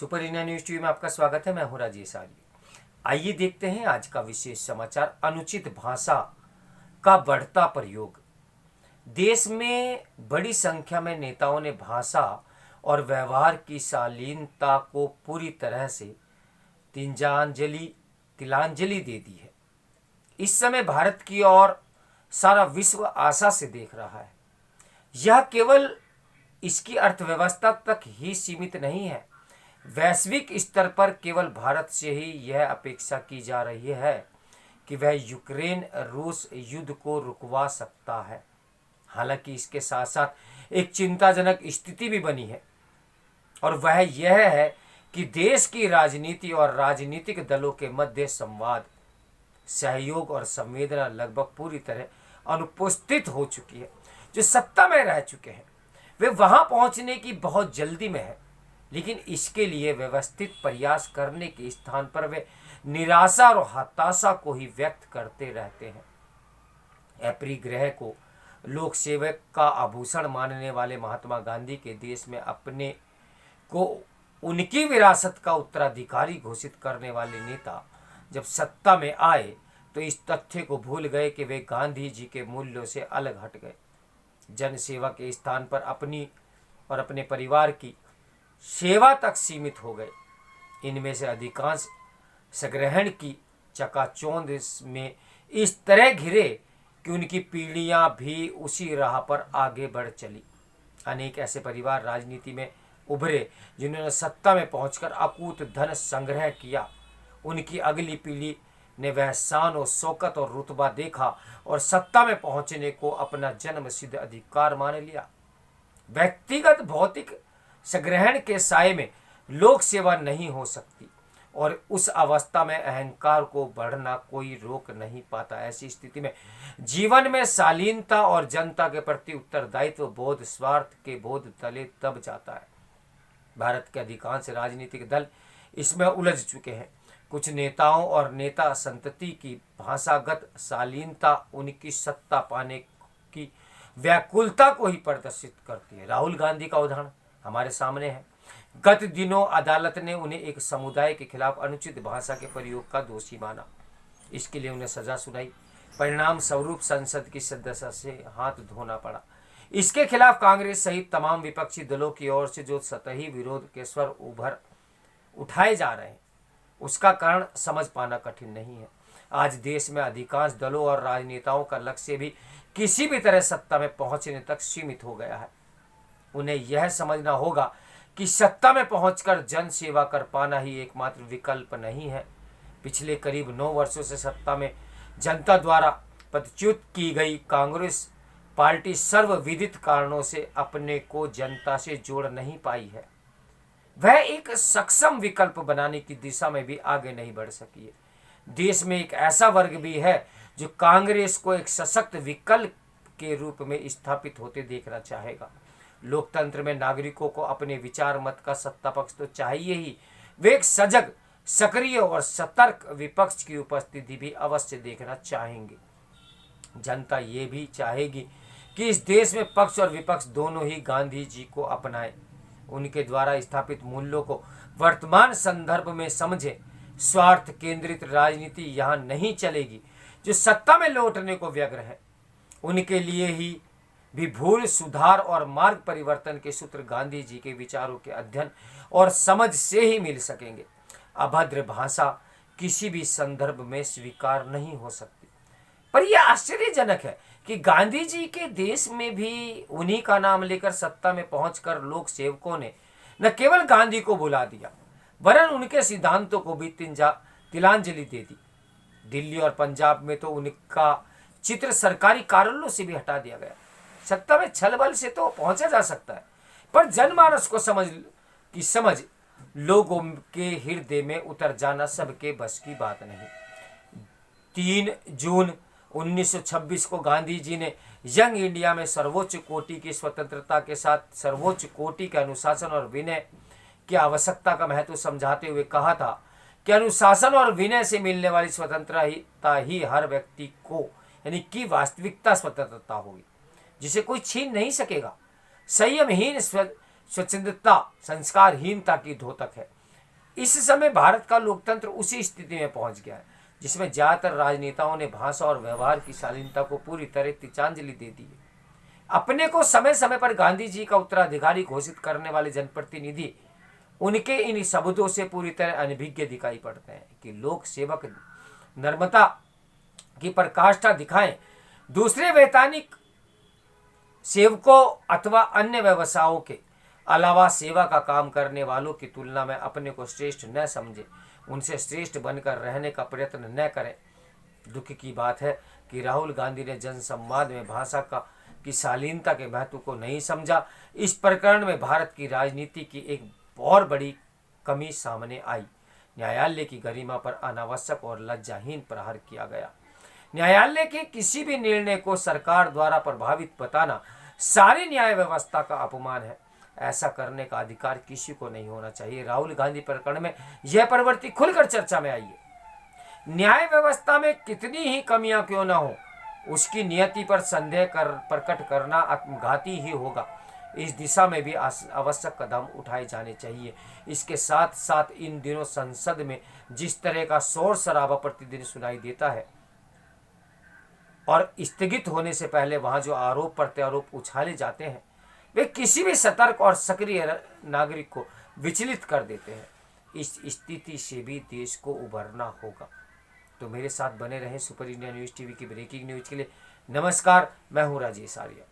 Super India news TV में आपका स्वागत है। मैं हूं राजेश आर्य। आइए देखते हैं आज का विशेष समाचार। अनुचित भाषा का बढ़ता प्रयोग। देश में बड़ी संख्या में नेताओं ने भाषा और व्यवहार की शालीनता को पूरी तरह से तिलांजलि दे दी है। इस समय भारत की ओर सारा विश्व आशा से देख रहा है। यह केवल इसकी अर्थव्यवस्था तक ही सीमित नहीं है। वैश्विक स्तर पर केवल भारत से ही यह अपेक्षा की जा रही है कि वह यूक्रेन रूस युद्ध को रुकवा सकता है। हालांकि इसके साथ साथ एक चिंताजनक स्थिति भी बनी है, और वह यह है कि देश की राजनीति और राजनीतिक दलों के मध्य संवाद, सहयोग और संवेदना लगभग पूरी तरह अनुपस्थित हो चुकी है। जो सत्ता में रह चुके हैं वे वहां पहुंचने की बहुत जल्दी में है, लेकिन इसके लिए व्यवस्थित प्रयास करने के स्थान पर वे निराशा और हताशा को ही व्यक्त करते रहते हैं। अप्रैल ग्रह को लोक सेवक का आभूषण मानने वाले महात्मा गांधी के देश में अपने को उनकी विरासत का उत्तराधिकारी घोषित करने वाले नेता जब सत्ता में आए तो इस तथ्य को भूल गए कि वे गांधी जी के मूल्यों से अलग हट गए। जन सेवा के स्थान पर अपनी और अपने परिवार की सेवा तक सीमित हो गए। इनमें से अधिकांश संग्रहण की चकाचौंध में इस तरह घिरे कि उनकी पीढ़ियां भी उसी राह पर आगे बढ़ चली। अनेक ऐसे परिवार राजनीति में उभरे जिन्होंने सत्ता में पहुंचकर अकूत धन संग्रह किया। उनकी अगली पीढ़ी ने वह शान और शौकत और रुतबा देखा और सत्ता में पहुंचने को अपना जन्म सिद्ध अधिकार मान लिया। व्यक्तिगत भौतिक संग्रहण के साये में लोक सेवा नहीं हो सकती, और उस अवस्था में अहंकार को बढ़ना कोई रोक नहीं पाता। ऐसी स्थिति में जीवन में शालीनता और जनता के प्रति उत्तरदायित्व बोध स्वार्थ के बोध तले दब जाता है। भारत के अधिकांश राजनीतिक दल इसमें उलझ चुके हैं। कुछ नेताओं और नेता संतति की भाषागत शालीनता उनकी सत्ता पाने की व्याकुलता को ही प्रदर्शित करती है। राहुल गांधी का उदाहरण हमारे सामने है। गत दिनों अदालत ने उन्हें एक समुदाय के खिलाफ अनुचित भाषा के प्रयोग का दोषी माना। इसके लिए उन्हें सजा सुनाई। परिणाम स्वरूप संसद की सदस्य से हाथ धोना पड़ा। इसके खिलाफ कांग्रेस सहित तमाम विपक्षी दलों की ओर से जो सतही विरोध के स्वर उठाए जा रहे हैं, उसका कारण समझ पाना कठिन नहीं है। आज देश में अधिकांश दलों और राजनेताओं का लक्ष्य भी किसी भी तरह सत्ता में पहुंचने तक सीमित हो गया है। उन्हें यह समझना होगा कि सत्ता में पहुंचकर जन सेवा कर पाना ही एकमात्र विकल्प नहीं है। पिछले करीब 9 वर्षों से सत्ता में जनता द्वारा पदच्युत की गई कांग्रेस पार्टी सर्वविदित कारणों से अपने को जनता से जोड़ नहीं पाई है। वह एक सक्षम विकल्प बनाने की दिशा में भी आगे नहीं बढ़ सकी है। देश में एक ऐसा वर्ग भी है जो कांग्रेस को एक सशक्त विकल्प के रूप में स्थापित होते देखना चाहेगा। लोकतंत्र में नागरिकों को अपने विचार मत का सत्ता पक्ष तो चाहिए ही, वे एक सजग, सक्रिय और सतर्क विपक्ष की उपस्थिति भी अवश्य देखना चाहेंगे। जनता ये भी चाहेगी कि इस देश में पक्ष और विपक्ष दोनों ही गांधी जी को अपनाएं, उनके द्वारा स्थापित मूल्यों को वर्तमान संदर्भ में समझें। स्वार्थ केंद्रित राजनीति यहाँ नहीं चलेगी। जो सत्ता में लौटने को व्यग्र है उनके लिए ही भी भूल सुधार और मार्ग परिवर्तन के सूत्र गांधी जी के विचारों के अध्ययन और समझ से ही मिल सकेंगे। अभद्र भाषा किसी भी संदर्भ में स्वीकार नहीं हो सकती। पर यह आश्चर्यजनक है कि गांधी जी के देश में भी उन्हीं का नाम लेकर सत्ता में पहुंचकर लोक सेवकों ने न केवल गांधी को बुला दिया, वरन उनके सिद्धांतों को भी तिलांजलि दे दी। दिल्ली और पंजाब में तो उनका चित्र सरकारी कार्यालयों से भी हटा दिया गया। सत्ता में छल बल से तो पहुंचा जा सकता है, पर जनमानस को समझ लोगों के हृदय में उतर जाना सबके बस की बात नहीं। 3 जून 1926 को गांधी जी ने यंग इंडिया में सर्वोच्च कोटि की स्वतंत्रता के साथ सर्वोच्च कोटि के अनुशासन और विनय की आवश्यकता का महत्व समझाते हुए कहा था कि अनुशासन और विनय से मिलने वाली स्वतंत्रता ही हर व्यक्ति को यानी कि वास्तविकता स्वतंत्रता होगी, जिसे कोई छीन नहीं सकेगा। संयमहीन स्वच्छंदता संस्कारहीनता की द्योतक है। इस समय भारत का लोकतंत्र उसी स्थिति में पहुंच गया है जिसमें ज्यादातर राजनेताओं ने भाषा और व्यवहार की शालीनता को पूरी तरह तिलांजलि दे दी है। अपने को समय समय पर गांधी जी का उत्तराधिकारी घोषित करने वाले जनप्रतिनिधि उनके इन शब्दों से पूरी तरह अनभिज्ञ दिखाई पड़ते हैं कि लोक सेवक नर्मदा की पराकाष्ठा दिखाएं, दूसरे वैधानिक सेवकों अथवा अन्य व्यवसायों के अलावा सेवा का काम करने वालों की तुलना में अपने को श्रेष्ठ न समझे, उनसे श्रेष्ठ बनकर रहने का प्रयत्न न करें। दुख की बात है कि राहुल गांधी ने जनसंवाद में भाषा का की शालीनता के महत्व को नहीं समझा। इस प्रकरण में भारत की राजनीति की एक और बड़ी कमी सामने आई। न्यायालय की गरिमा पर अनावश्यक और लज्जाहीन प्रहार किया गया। न्यायालय के किसी भी निर्णय को सरकार द्वारा प्रभावित बताना सारी न्याय व्यवस्था का अपमान है। ऐसा करने का अधिकार किसी को नहीं होना चाहिए। राहुल गांधी प्रकरण में यह प्रवृत्ति खुलकर चर्चा में आई है। न्याय व्यवस्था में कितनी ही कमियां क्यों न हो, उसकी नियति पर संदेह प्रकट करना आत्मघाती ही होगा। इस दिशा में भी आवश्यक कदम उठाए जाने चाहिए। इसके साथ साथ इन दिनों संसद में जिस तरह का शोर शराबा प्रतिदिन सुनाई देता है और स्थगित होने से पहले वहां जो आरोप प्रत्यारोप उछाले जाते हैं, वे किसी भी सतर्क और सक्रिय नागरिक को विचलित कर देते हैं। इस स्थिति से भी देश को उभरना होगा। तो मेरे साथ बने रहें सुपर इंडिया न्यूज़ टीवी की ब्रेकिंग न्यूज़ के लिए। नमस्कार, मैं हूं राजेश आर्य।